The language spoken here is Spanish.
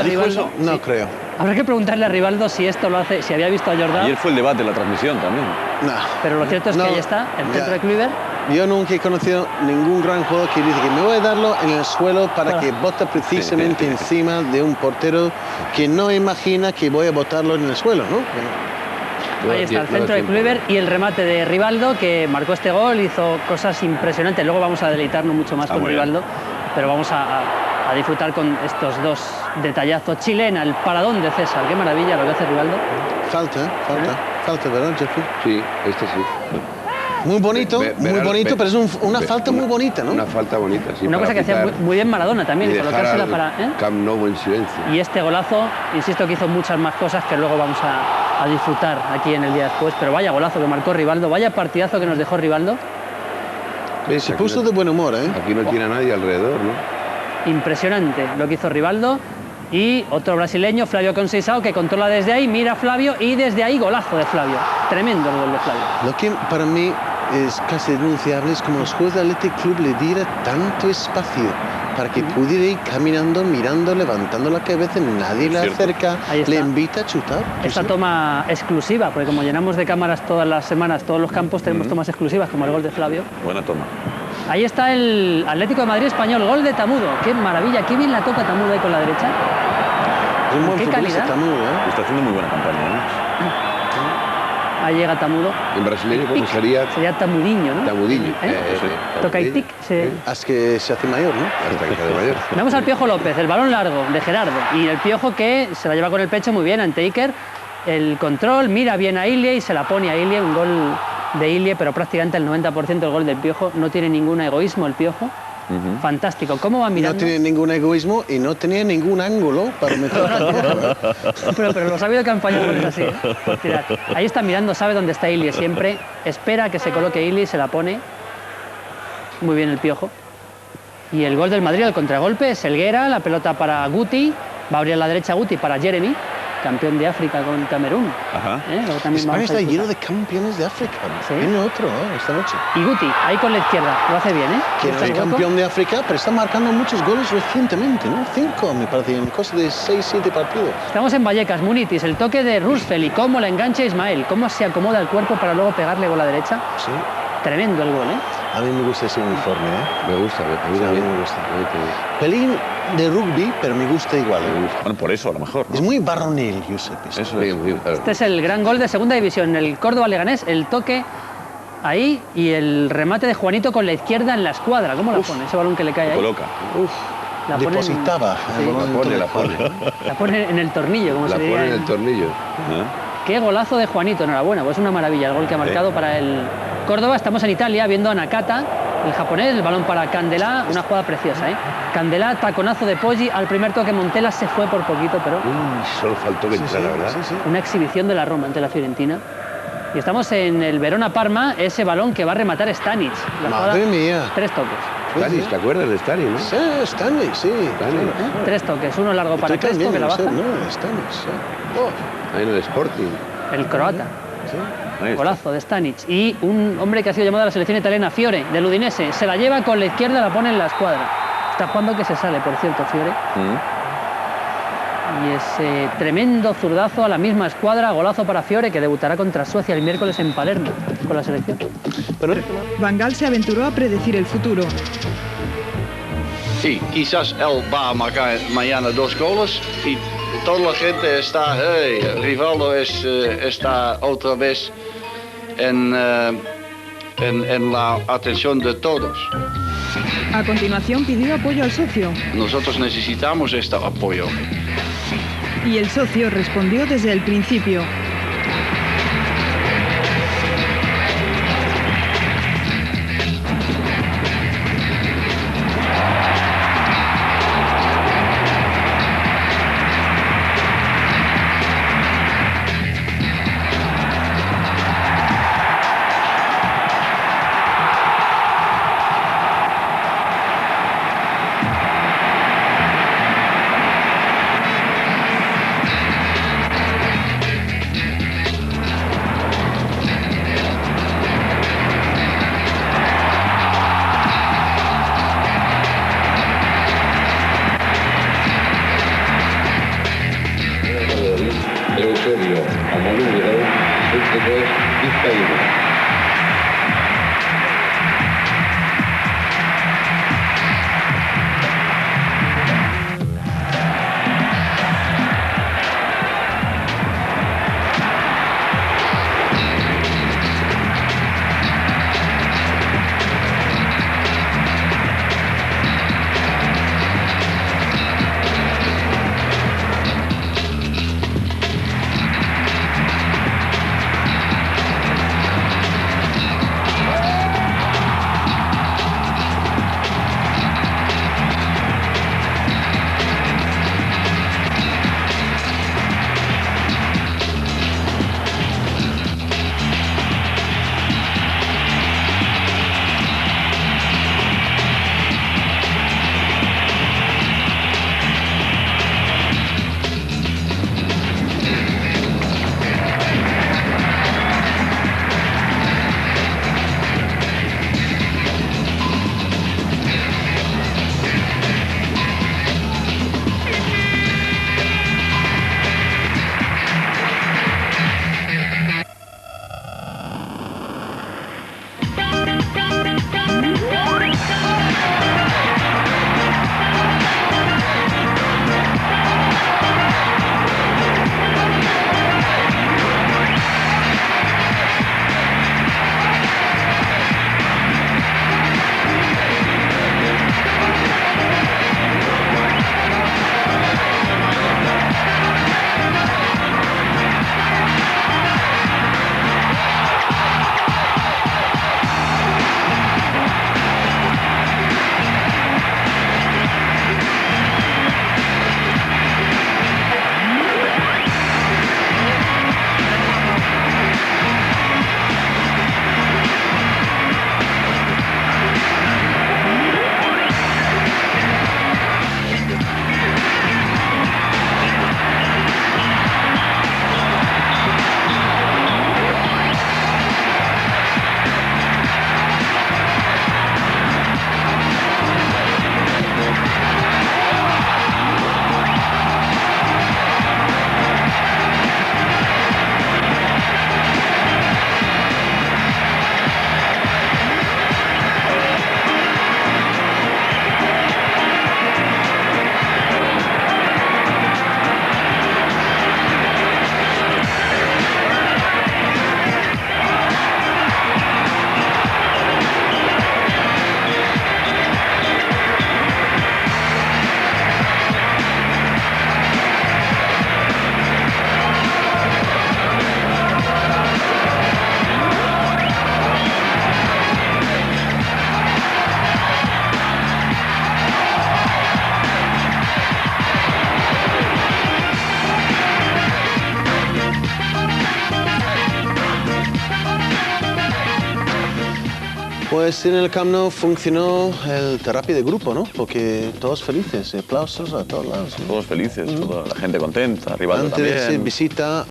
Rivaldo. Eso? No Sí. creo. Habrá que preguntarle a Rivaldo si esto lo hace, si había visto a Jordán. Ayer fue el debate en la transmisión también. No. Pero lo cierto es que No, ahí está, el centro ya. de Kluivert. Yo nunca he conocido ningún gran jugador que dice que me voy a darlo en el suelo para que bote precisamente encima de un portero que no imagina que voy a botarlo en el suelo, ¿no? Ahí está el centro de Kluivert y el remate de Rivaldo, que marcó este gol, hizo cosas impresionantes. Luego vamos a deleitarnos mucho más con muy bien. Rivaldo, pero vamos a disfrutar con estos dos detallazos. Chilena, el paradón de César. Qué maravilla lo que hace Rivaldo. Falta, ¿verdad, Jeffrey? Sí, este sí. Muy bonito, pero es una falta muy bonita, ¿no? Una falta bonita, sí. Una cosa que hacía muy bien Maradona también, y colocársela para... Camp Nou en silencio. Y este golazo, insisto que hizo muchas más cosas que luego vamos a disfrutar aquí en el día después, pero vaya golazo que marcó Rivaldo, vaya partidazo que nos dejó Rivaldo. ¿Ves? Se Aquí puso no- de buen humor, ¿eh? Aquí no tiene a nadie alrededor, ¿no? Impresionante lo que hizo Rivaldo. Y otro brasileño, Flavio Conceição, que controla desde ahí, mira a Flavio y desde ahí golazo de Flavio. Tremendo el gol de Flavio. Lo que para mí es casi denunciable es como los jugadores del Athletic Club le diera tanto espacio para que pudiera ir caminando, mirando, levantando la cabeza, nadie le Cierto. acerca, Ahí está. le invita a chutar. Esta toma exclusiva, porque como llenamos de cámaras todas las semanas, todos los campos, tenemos tomas exclusivas, como el gol de Flavio. Buena toma. Ahí está el Atlético de Madrid español, gol de Tamudo. Qué maravilla, qué bien la toca Tamudo ahí con la derecha. Es un buen ¿Qué futbolista, calidad? Tamudo, ¿eh? Está haciendo muy buena campaña, ¿eh? Ahí llega Tamudo. En brasileño, ¿cómo Pic. sería? Sería Tamudiño, ¿no? Tamudiño. Toca y tic. Se... Haz que se hace mayor, ¿no? Hasta que sea de mayor. Vemos al Piojo López, el balón largo de Gerardo. Y el Piojo que se la lleva con el pecho muy bien ante Iker. El control, mira bien a Ilie y se la pone a Ilie. Un gol de Ilie, pero prácticamente el 90% del gol del Piojo. No tiene ningún egoísmo el Piojo. Fantástico. ¿Cómo va No mirando? tiene ningún egoísmo y no tenía ningún ángulo para meter tampoco, ¿eh? Pero lo ha sabido campaña con así, ¿eh? Por tirar. Ahí está mirando, sabe dónde está Ilie siempre. Espera a que se coloque Ilie y se la pone. Muy bien el Piojo. Y el gol del Madrid, el contragolpe, es Helguera, la pelota para Guti. Va a abrir a la derecha Guti para Jeremy, campeón de África con Camerún. Ajá. Luego también España vamos a está disfrutar. lleno de campeones de África. Sí. Viene otro, esta noche. Y Guti, ahí con la izquierda, lo hace bien, ¿eh? Que no Está es hueco. campeón de África, pero está marcando muchos goles recientemente, ¿no? 5, me parece, en cosa de 6, 7 partidos. Estamos en Vallecas, Munitis, el toque de Rusfel y cómo la engancha Ismael, cómo se acomoda el cuerpo para luego pegarle con la derecha. Sí. Tremendo el gol, ¿eh? A mí me gusta ese uniforme, ¿eh? Me gusta, a mí Sí, a mí también. me gusta. A mí también. Pelín de rugby, pero me gusta igual. ¿eh? Bueno, por eso a lo mejor, ¿no? Es muy barronel, Josep. esto. Eso Sí, es. muy claro. Este es el gran gol de segunda división, el Córdoba Leganés, el toque ahí y el remate de Juanito con la izquierda en la escuadra. ¿Cómo la pone? Ese balón que le cae ahí. Coloca. La pone en- Depositaba. Sí. el balón La dentro pone, del la juego. pone. La pone en el tornillo, como La se diría. pone en el tornillo. ¿Eh? Qué golazo de Juanito, enhorabuena, pues es una maravilla el gol que ha marcado para el Córdoba. Estamos en Italia viendo a Nakata, el japonés, el balón para Candelà, una jugada preciosa, ¿eh? Candelà, taconazo de Poggi, al primer toque Montella se fue por poquito, pero Solo faltó que entrara, ¿verdad? Sí, sí. una exhibición de la Roma ante la Fiorentina. Y estamos en el Verona-Parma, ese balón que va a rematar Stanic. La Madre jugada, mí. 3 toques. Stanis, ¿te acuerdas de Stanis, no? Sí, Stanley, sí. Stanis. 3 toques, uno largo para Tú Crespo, también, que la baja, Josep, ¿no? Stanley, sí. Oh, Ahí en el Sporting. el croata. sí. Ahí está. Golazo de Stanic. Y un hombre que ha sido llamado a la selección italiana, Fiore, del Udinese. Se la lleva con la izquierda, la pone en la escuadra. Está jugando que se sale, por cierto, Fiore. Y ese tremendo zurdazo a la misma escuadra, golazo para Fiore, que debutará contra Suecia el miércoles en Palermo con la selección. Pero Van Gaal se aventuró a predecir el futuro. Sí, quizás él va a marcar mañana 2 goles y toda la gente está, hey, Rivaldo está otra vez en la atención de todos. A continuación pidió apoyo al socio Nosotros necesitamos este apoyo. y el socio respondió desde el principio. Esto es Vizcaíno. Pues en el Camp Nou funcionó el terapia de grupo, ¿no? Porque todos felices, aplausos a todos lados, ¿no? Todos felices, toda la gente contenta, rival Antes de también. visita